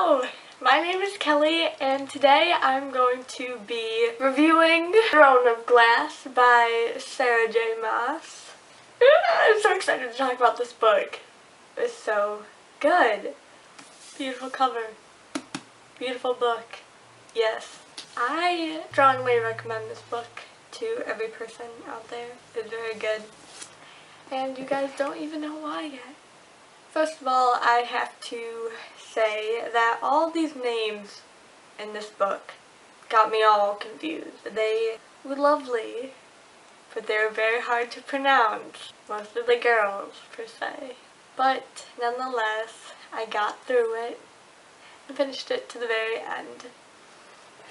Hello! My name is Kelly and today I'm going to be reviewing Throne of Glass by Sarah J. Maas. I'm so excited to talk about this book. It's so good. Beautiful cover. Beautiful book. Yes. I strongly recommend this book to every person out there. It's very good. And you guys don't even know why yet. First of all, I have to say that all these names in this book got me all confused. They were lovely, but they were very hard to pronounce. Most of the girls, per se. But nonetheless, I got through it and finished it to the very end.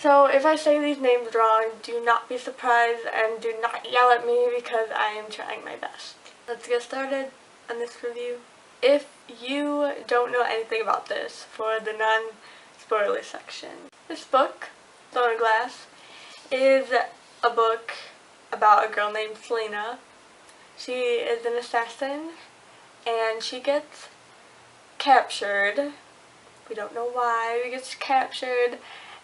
So if I say these names wrong, do not be surprised and do not yell at me because I am trying my best. Let's get started on this review. If you don't know anything about this, for the non-spoiler section, this book, Throne of Glass, is a book about a girl named Selena. She is an assassin, and she gets captured. We don't know why. She gets captured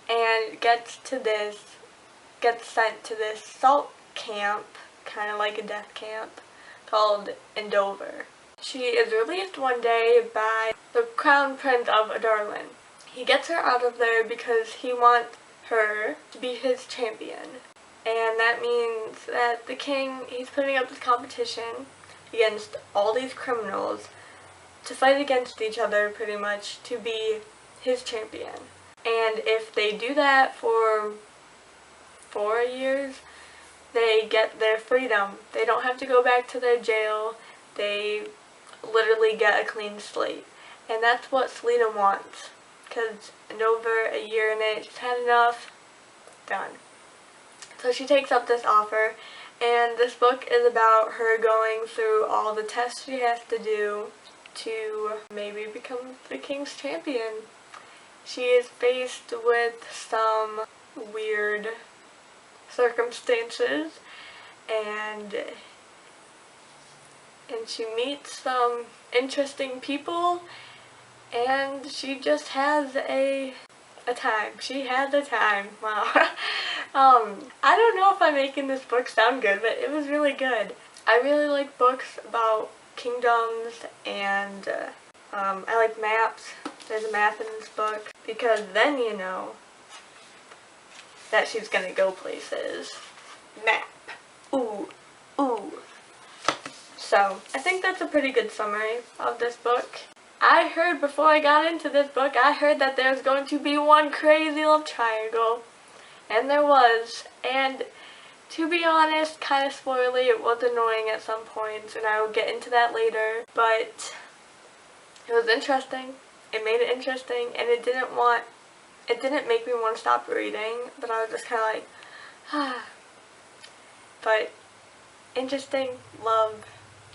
and gets sent to this salt camp, kind of like a death camp, called Andover. She is released one day by the Crown Prince of Adarlan. He gets her out of there because he wants her to be his champion. And that means that the king, he's putting up this competition against all these criminals to fight against each other pretty much to be his champion. And if they do that for 4 years, they get their freedom. They don't have to go back to their jail. They literally get a clean slate. And that's what Selena wants. Because over a year in it, she's had enough. Done. So she takes up this offer. And this book is about her going through all the tests she has to do to maybe become the king's champion. She is faced with some weird circumstances and she meets some interesting people, and she just has a time. She has a time. Wow. I don't know if I'm making this book sound good, but it was really good. I really like books about kingdoms, and I like maps. There's a map in this book, because then you know that she's gonna go places. Map. Ooh. Ooh. So, I think that's a pretty good summary of this book. I heard before I got into this book, I heard that there's going to be one crazy love triangle. And there was. And to be honest, kind of spoily, it was annoying at some points, and I will get into that later. But it was interesting. It made it interesting, and it didn't make me want to stop reading, but I was just kind of like, ah. But interesting, love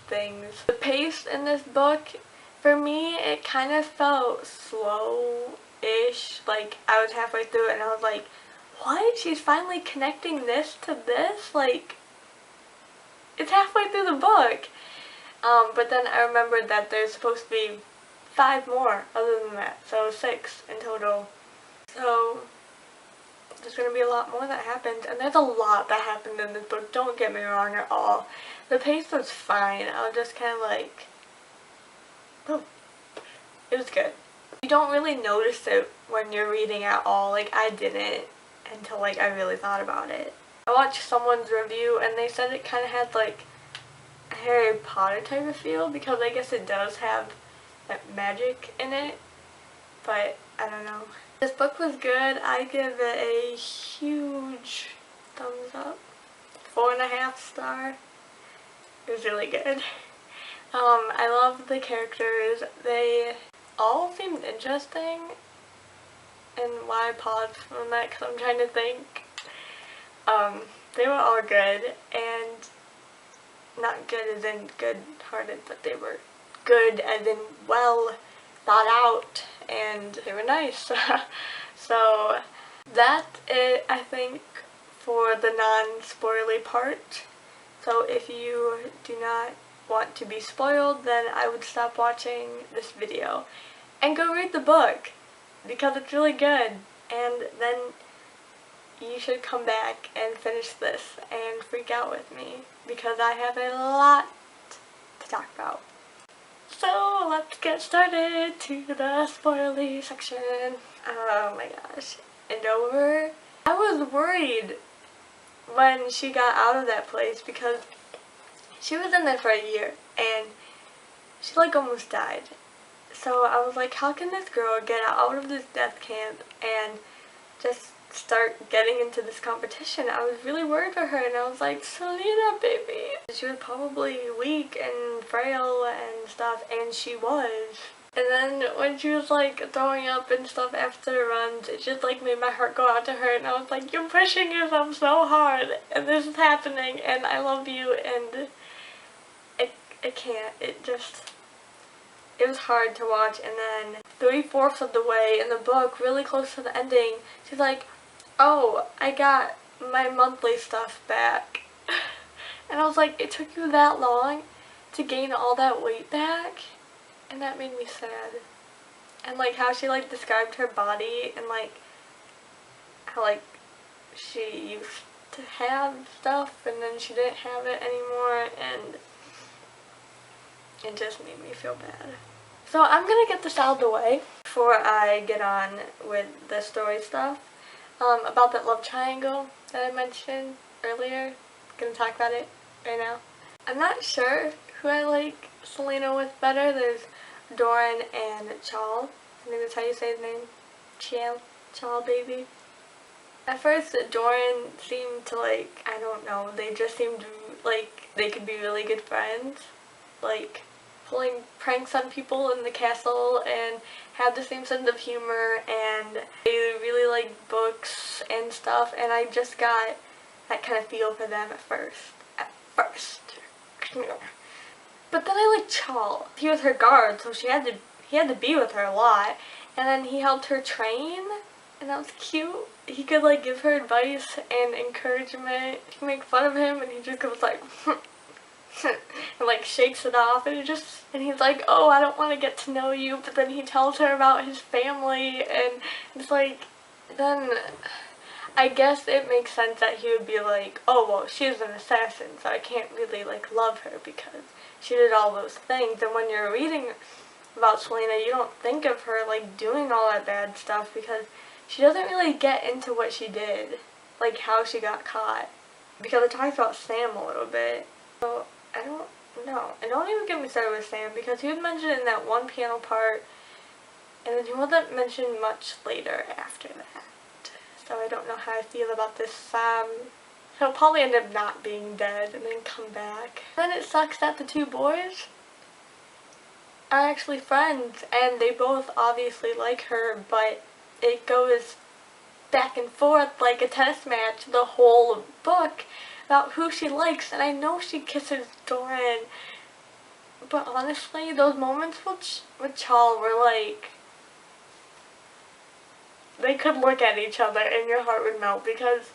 things. The pace in this book, for me, it kind of felt slow-ish. Like, I was halfway through it and I was like, what? She's finally connecting this to this? Like, it's halfway through the book. But then I remembered that there's supposed to be 5 more other than that, so 6 in total. So there's going to be a lot more that happened, and there's a lot that happened in this book, don't get me wrong at all. The pace was fine. I was just kind of like, oh, it was good. You don't really notice it when you're reading at all. Like, I didn't until like I really thought about it. I watched someone's review and they said it kind of had like a Harry Potter type of feel, because I guess it does have that magic in it, but I don't know. This book was good. I give it a huge thumbs up. 4.5 star. It was really good. I love the characters. They all seemed interesting, and why I paused on that because I'm trying to think. They were all good, and not good as in good-hearted, but they were good as in well thought out, and they were nice. So that's it, I think, for the non-spoilery part. So if you do not want to be spoiled, then I would stop watching this video and go read the book. because it's really good. And then you should come back and finish this and freak out with me because I have a lot to talk about. So let's get started to the spoilery section. Oh my gosh. And over. I was worried when she got out of that place because she was in there for a year and she like almost died. So I was like, how can this girl get out of this death camp and just start getting into this competition? I was really worried for her and I was like, Selena, baby. She was probably weak and frail and stuff, and she was. And then when she was like throwing up and stuff after the runs, it just like made my heart go out to her, and I was like, you're pushing yourself so hard and this is happening and I love you, and it can't. It was hard to watch. And then 3/4 of the way in the book, really close to the ending, she's like, oh, I got my monthly stuff back. And I was like, it took you that long to gain all that weight back? And that made me sad. And like how she like described her body and like how like she used to have stuff and then she didn't have it anymore, and it just made me feel bad. So I'm gonna get this out of the way before I get on with the story stuff. About that love triangle that I mentioned earlier. I'm gonna talk about it right now. I'm not sure who I like Selena with better. There's Doran and Chal. I think that's how you say his name. Chal baby. At first, Doran seemed to like, I don't know, they just seemed like they could be really good friends. Like, pulling pranks on people in the castle and had the same sense of humor, and they really liked books and stuff, and I just got that kind of feel for them at first. But then I liked Chal. He was her guard, so he had to be with her a lot, and then he helped her train, and that was cute. He could like give her advice and encouragement. She could make fun of him, and he just goes like and like shakes it off, and he's like, oh, I don't want to get to know you, but then he tells her about his family, and it's like, then I guess it makes sense that he would be like, oh, well, she's an assassin, so I can't really like love her because she did all those things. And when you're reading about Selena, you don't think of her like doing all that bad stuff because she doesn't really get into what she did, like how she got caught, because it talks about Sam a little bit. So I don't know. And don't even get me started with Sam because he was mentioned in that one piano part, and then he wasn't mentioned much later after that. So I don't know how I feel about this Sam. He'll probably end up not being dead and then come back. Then it sucks that the two boys are actually friends and they both obviously like her, but it goes back and forth like a tennis match the whole book about who she likes, and I know she kisses Doran, but honestly, those moments with Chal were like, they could look at each other and your heart would melt because,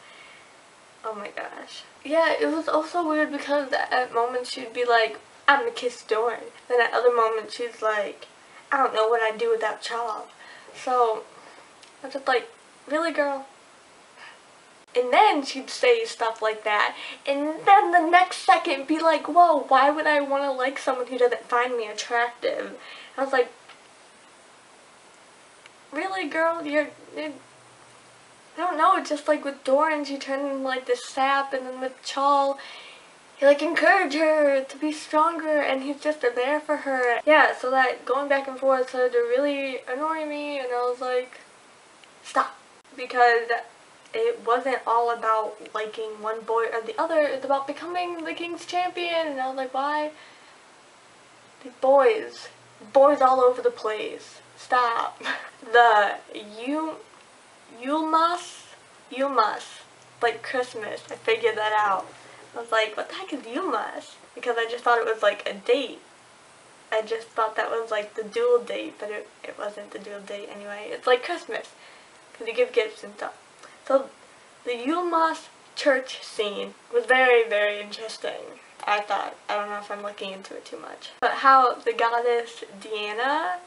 oh my gosh. Yeah, it was also weird because at moments she'd be like, I'm gonna kiss Doran. Then at other moments she's like, I don't know what I'd do without Chal. So, I was just like, really, girl? And then she'd say stuff like that, and then the next second be like, whoa, why would I want to like someone who doesn't find me attractive? I was like, really, girl? I don't know, just like with Doran, she turned into like this sap, and then with Chal, he like encouraged her to be stronger, and he's just there for her. Yeah, so that going back and forth started to really annoy me, and I was like, stop. Because it wasn't all about liking one boy or the other, it's about becoming the king's champion, and I was like, why? The boys all over the place. Stop. The Maas, like Christmas, I figured that out. I was like, what the heck is Maas? Because I just thought it was like a date. I just thought that was like the dual date, but it wasn't the dual date anyway. It's like Christmas, because you give gifts and stuff. So the Maas church scene was very, very interesting, I thought. I don't know if I'm looking into it too much. But how the goddess Diana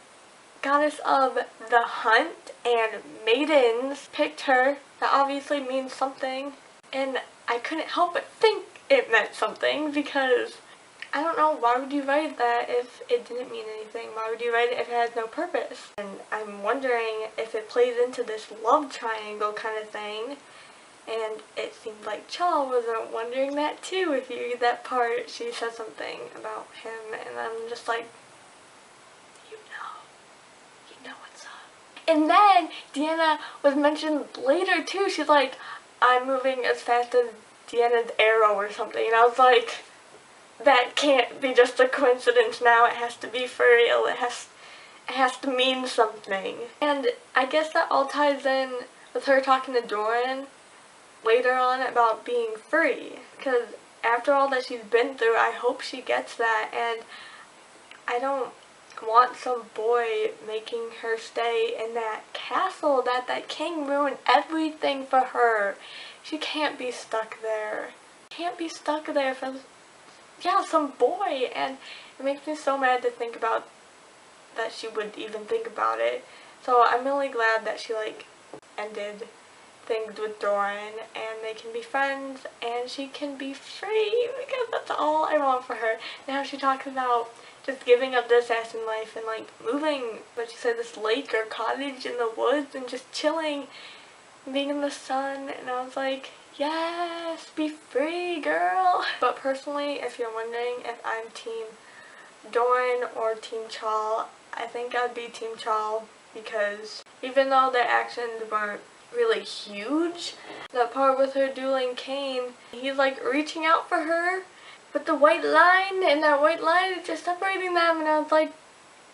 goddess of the hunt and maidens, picked her. That obviously means something, and I couldn't help but think it meant something because I don't know, why would you write that if it didn't mean anything? Why would you write it if it has no purpose? And I'm wondering if it plays into this love triangle kind of thing. And it seemed like Chaw was wondering that too. If you read that part, she says something about him, and I'm just like, you know what's up. And then Deanna was mentioned later too. She's like, I'm moving as fast as Deanna's arrow or something. And I was like, that can't be just a coincidence now. It has to be for real. It has to mean something. And I guess that all ties in with her talking to Doran later on about being free, because after all that she's been through, I hope she gets that, and I don't want some boy making her stay in that castle that king ruined everything for her. She can't be stuck there. Can't be stuck there for, yeah, some boy, and it makes me so mad to think about that she would even think about it. So I'm really glad that she like ended things with Doran and they can be friends and she can be free, because that's all I want for her. Now she talks about just giving up the assassin life and like moving, but she said this lake or cottage in the woods and just chilling, being in the sun, and I was like, yes, be free, girl. But personally, if you're wondering if I'm team Doran or team Chaw, I think I'd be team Chaw, because even though their actions weren't really huge, that part with her dueling Cain, he's like reaching out for her with the white line, and that white line is just separating them, and I was like,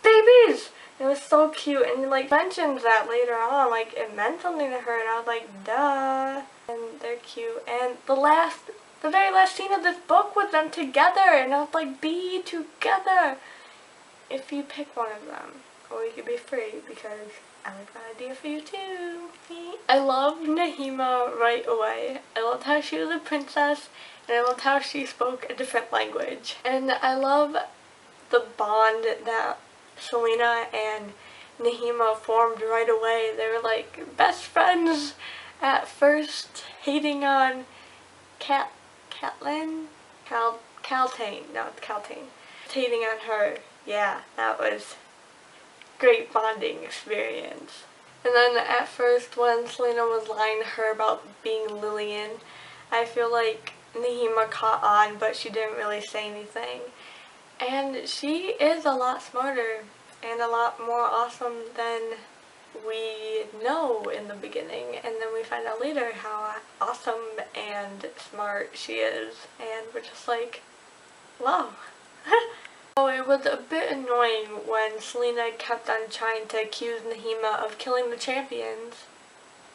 babies! It was so cute, and he like mentions that later on, like it meant something to her, and I was like, duh. And they're cute, and the very last scene of this book was them together, and I was like, be together if you pick one of them, or you could be free, because I like that idea for you too. I loved Nahima right away. I loved how she was a princess, and I loved how she spoke a different language. And I love the bond that Selena and Nahima formed right away. They were like best friends at first, hating on Caltaine? No, it's Caltaine. Hating on her. Yeah, that was great bonding experience. And then at first when Selena was lying to her about being Lillian, I feel like Nahima caught on, but she didn't really say anything. And she is a lot smarter and a lot more awesome than we know in the beginning, and then we find out later how awesome and smart she is, and we're just like, wow. So it was a bit annoying when Selena kept on trying to accuse Nahima of killing the champions,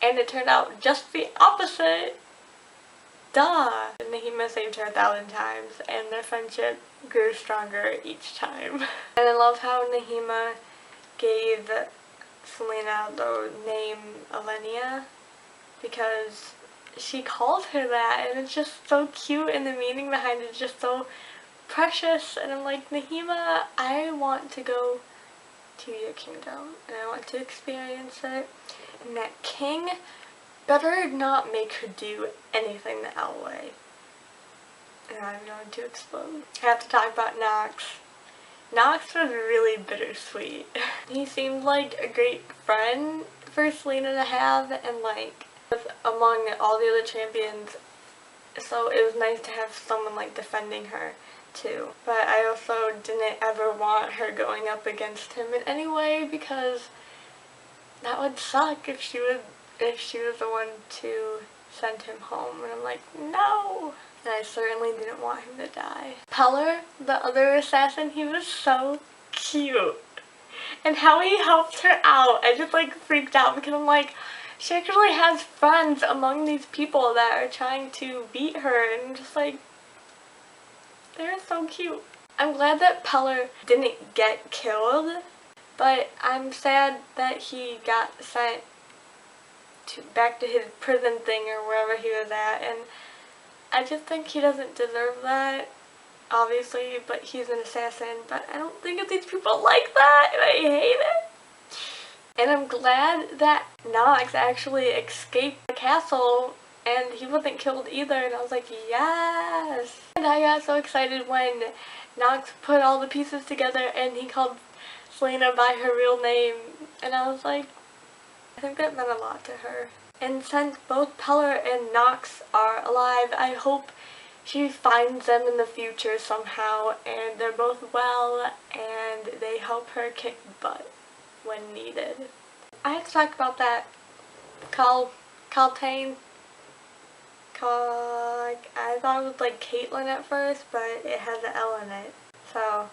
and it turned out just the opposite. Duh! Nahima saved her 1,000 times, and their friendship grew stronger each time. And I love how Nahima gave Selena the name Elenia, because she calls her that, and it's just so cute, and the meaning behind it is just so precious. And I'm like, Nahima, I want to go to your kingdom, and I want to experience it, and that king better not make her do anything the L way. And I'm going to explode. I have to talk about Nox. Nox was really bittersweet. He seemed like a great friend for Selena to have, and like among all the other champions, so it was nice to have someone like defending her too. But I also didn't ever want her going up against him in any way, because that would suck if she was the one to send him home, and I'm like, no! And I certainly didn't want him to die. Peller, the other assassin, he was so cute. And how he helped her out, I just like freaked out, because I'm like, she actually has friends among these people that are trying to beat her, and I'm just like, they're so cute. I'm glad that Peller didn't get killed, but I'm sad that he got sent back to his prison thing or wherever he was at, and I just think he doesn't deserve that, obviously, but he's an assassin, but I don't think of these people like that, and I hate it. And I'm glad that Nox actually escaped the castle and he wasn't killed either, and I was like, yes! And I got so excited when Nox put all the pieces together and he called Selena by her real name, and I was like, I think that meant a lot to her. And since both Peller and Nox are alive, I hope she finds them in the future somehow, and they're both well, and they help her kick butt when needed. I had to talk about that Caltane. I thought it was like Caitlin at first, but it has an L in it, so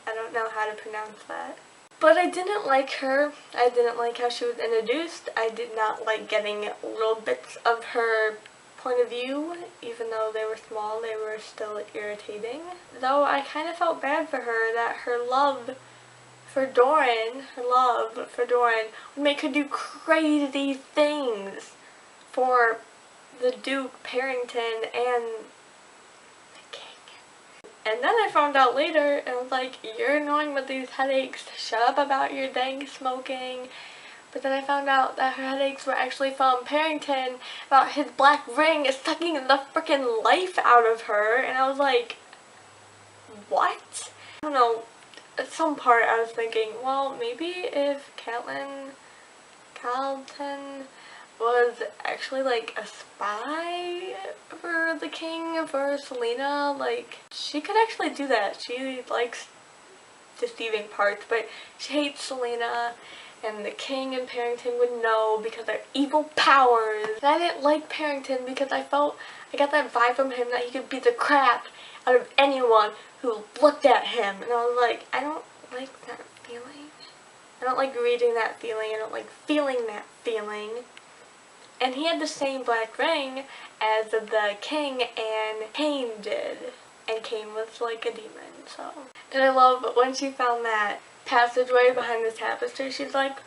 I don't know how to pronounce that. But I didn't like her. I didn't like how she was introduced. I did not like getting little bits of her point of view. Even though they were small, they were still irritating. Though I kind of felt bad for her, that her love for Doran would make her do crazy things for the Duke, Parrington, and the King. And then I found out later, and I was like, you're annoying with these headaches, shut up about your dang smoking. But then I found out that her headaches were actually from Parrington, about his black ring is sucking the freaking life out of her, and I was like, what? I don't know, at some part I was thinking, well, maybe if Carlton was actually like a spy for the king, for Selena, like, she could actually do that. She likes deceiving parts, but she hates Selena, and the king and Parrington would know because they're evil powers. And I didn't like Parrington because I got that vibe from him that he could beat the crap out of anyone who looked at him, and I was like, I don't like that feeling. I don't like reading that feeling. I don't like feeling that feeling. And he had the same black ring as the king and Cain did. And Cain was like a demon, so. And I love when she found that passageway behind the tapestry, she's like,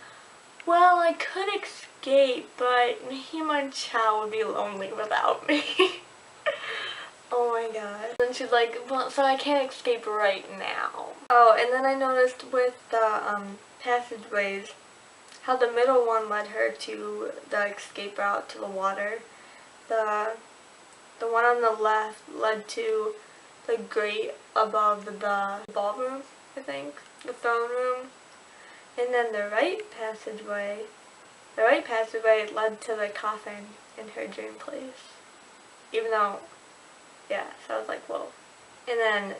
well, I could escape, but Nahima and Chow would be lonely without me. Oh my god. And she's like, well, so I can't escape right now. Oh, and then I noticed with the passageways, how the middle one led her to the escape route to the water. The one on the left led to the grate above the ballroom, I think, the throne room. And then the right passageway led to the coffin in her dream place. Even though, yeah, so I was like, whoa. And then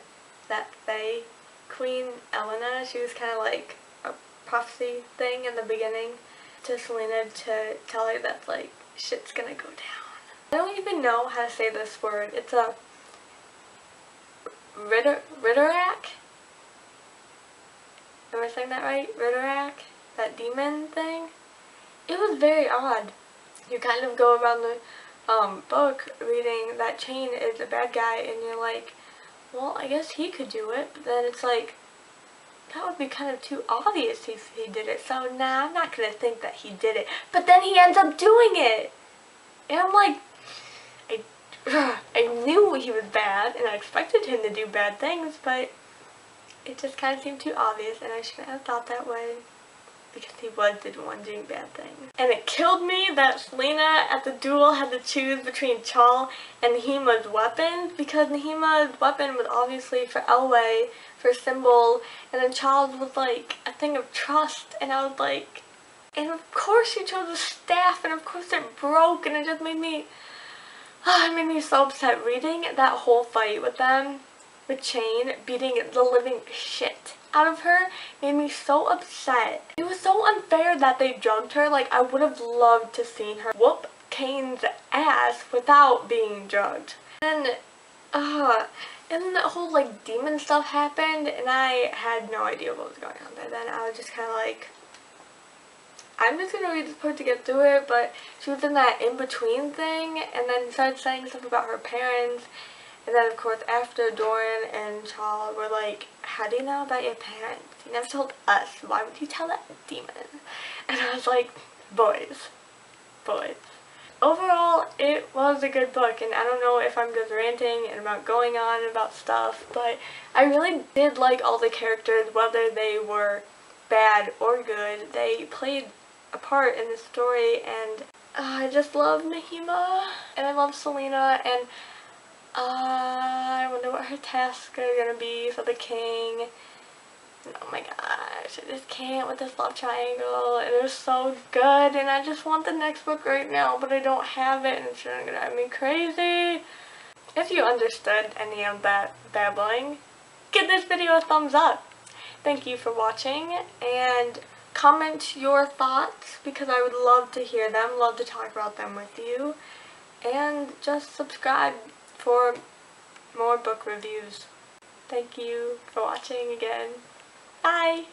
that Fae Queen, Elena, she was kind of like a prophecy thing in the beginning to Selena to tell her that, like, shit's gonna go down. I don't even know how to say this word. It's a Ritterak? Am I saying that right? Ritterak? That demon thing? It was very odd. You kind of go around the book reading that Chain is a bad guy, and you're like, well, I guess he could do it, but then it's like, that would be kind of too obvious if he did it, so nah, I'm not gonna think that he did it. But then he ends up doing it! And I'm like, I knew he was bad, and I expected him to do bad things, but it just kind of seemed too obvious, and I shouldn't have thought that way, because he was the one doing bad things. And it killed me that Selena at the duel had to choose between Chal and Nahima's weapon, because Nahima's weapon was obviously for Elway, for Symbol, and then Chal's was like a thing of trust, and I was like, and of course she chose a staff, and of course it broke, and it just made me, it made me so upset reading that whole fight with them, with Chain beating the living shit out of her, made me so upset. It was so unfair that they drugged her. Like, I would have loved to seen her whoop Kane's ass without being drugged. And then that whole, like, demon stuff happened, and I had no idea what was going on there. Then I was just kind of like, I'm just gonna read this part to get through it, but she was in that in-between thing, and then started saying stuff about her parents. And then, of course, after Doran and Chal were like, how do you know about your parents? You never told us. Why would you tell that demon? And I was like, boys. Overall, it was a good book, and I don't know if I'm just ranting and about going on about stuff, but I really did like all the characters, whether they were bad or good. They played a part in the story, and I just love Nahima, and I love Selena, and I wonder what her tasks are gonna be for the king. Oh my gosh, I just can't with this love triangle. It is so good, and I just want the next book right now, but I don't have it, and it's gonna drive me crazy. If you understood any of that babbling, give this video a thumbs up. Thank you for watching, and comment your thoughts because I would love to hear them, love to talk about them with you, and just subscribe for more book reviews. Thank you for watching again. Bye!